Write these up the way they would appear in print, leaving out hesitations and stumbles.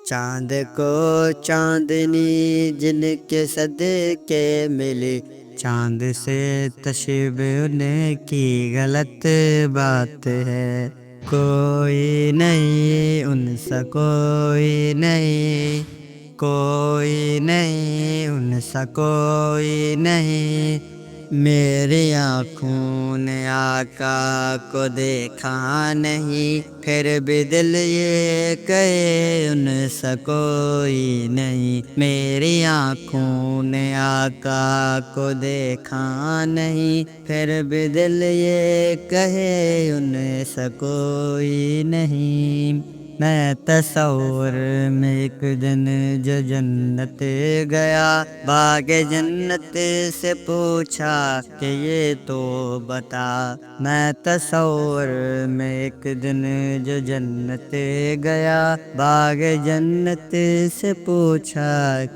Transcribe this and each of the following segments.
چاند کو چاندنی جن کے صدقے ملی، چاند سے تشبیہ ان کی غلط بات ہے۔ کوئی نہیں ان سا کوئی نہیں، کوئی نہیں ان سا کوئی نہیں، میری آنکھوں نے آقا کو دیکھا نہیں، پھر بھی دل یہ کہے ان سا کوئی نہیں، میری آنکھوں نے آقا کو دیکھا نہیں، پھر بھی دل یہ کہے ان سا کوئی نہیں۔ میں تصور میں ایک دن جو جنت گیا، باغ جنت سے پوچھا کہ یہ تو بتا، میں تصور میں ایک دن جو جنت گیا، باغ جنت سے پوچھا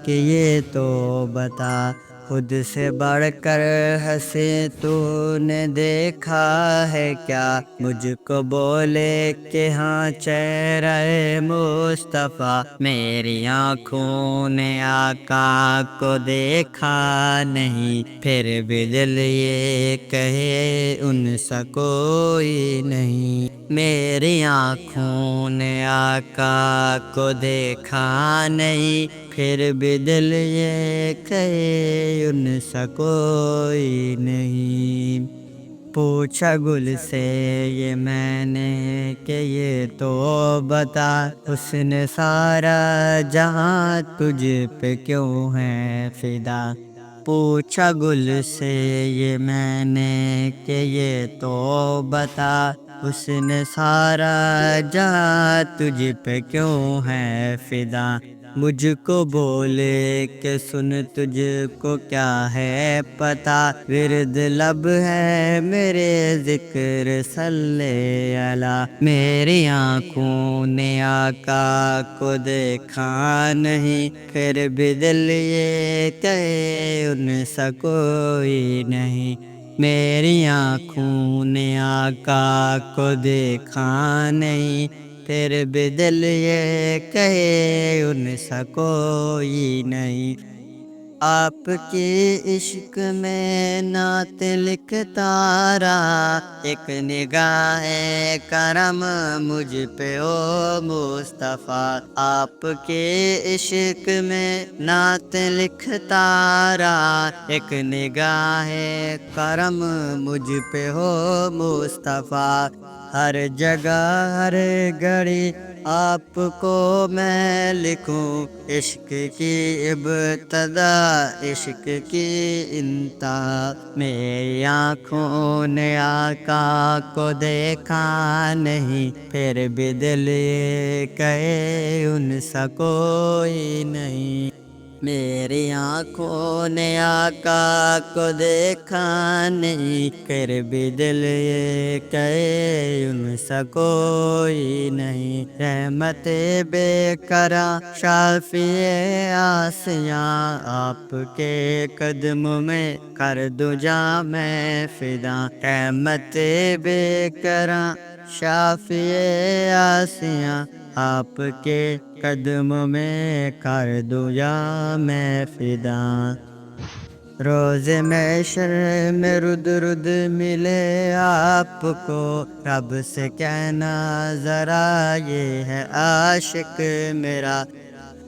کہ یہ تو بتا، خود سے بڑھ کر ہنسے تو نے دیکھا ہے کیا، مجھ کو بولے کہ ہاں چہرہ مصطفیٰ، میری آنکھوں نے آقا کو دیکھا نہیں، پھر بھی دل یہ کہے ان سا کوئی نہیں، میری آنکھوں نے آقا کو دیکھا نہیں، پھر بھی دل یہ کہے ان سا کوئی نہیں۔ پوچھا گل سے یہ میں نے کہ یہ تو بتا، اس نے سارا جہاں تجھ پہ کیوں ہے فدا، پوچھا گل سے یہ میں نے کہ یہ تو بتا، اس نے سارا جہاں تجھ پہ کیوں ہے فدا، مجھ کو بولے کہ سن تجھ کو کیا ہے پتہ، ورد لب ہے میرے ذکر صلی علی، میری آنکھوں نے آقا کو دیکھا نہیں، پھر بھی دل یہ کہے ان سا کوئی نہیں، میری آنکھوں نے آقا کو دیکھا نہیں، پھر بھی دل یہ کہے ان سا کوئی نہیں۔ آپ کے عشق میں نعت لکھتا رہا، ایک نگاہ کرم مجھ پہ او مصطفیٰ، آپ کے عشق میں نعت لکھتا رہا، ایک نگاہ کرم مجھ پہ ہو مصطفیٰ، ہر جگہ ہر گھڑی آپ کو میں لکھوں، عشق کی ابتدا عشق کی انتہا، میری آنکھوں نے آقا کو دیکھا نہیں، پھر بھی دل یہ کہے ان سا کوئی نہیں، میری آنکھوں نے آقا کو دیکھا نہیں، پھر بھی دل یہ کہے ان سا کوئی نہیں، رحمت بے کرا شافی آسیاں، آپ کے قدموں میں کر دوں جاں میں فدا، رحمت بے کرا شافی آسیاں، آپ کے قدموں میں کر دوں جاں میں فدا، روز محشر میں رد رد ملے آپ کو، رب سے کہنا ذرا یہ ہے عاشق میرا،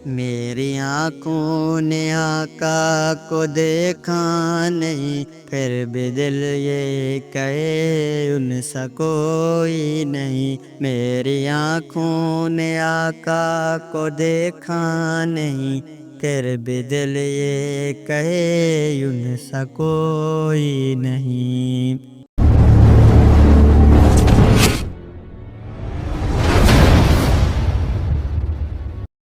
میری آنکھوں نے آقا کو دیکھا نہیں، پھر بھی دل یہ کہے ان سا کوئی نہیں، میری آنکھوں نے آقا کو دیکھا نہیں، پھر بھی دل یہ کہے ان سا کوئی نہیں۔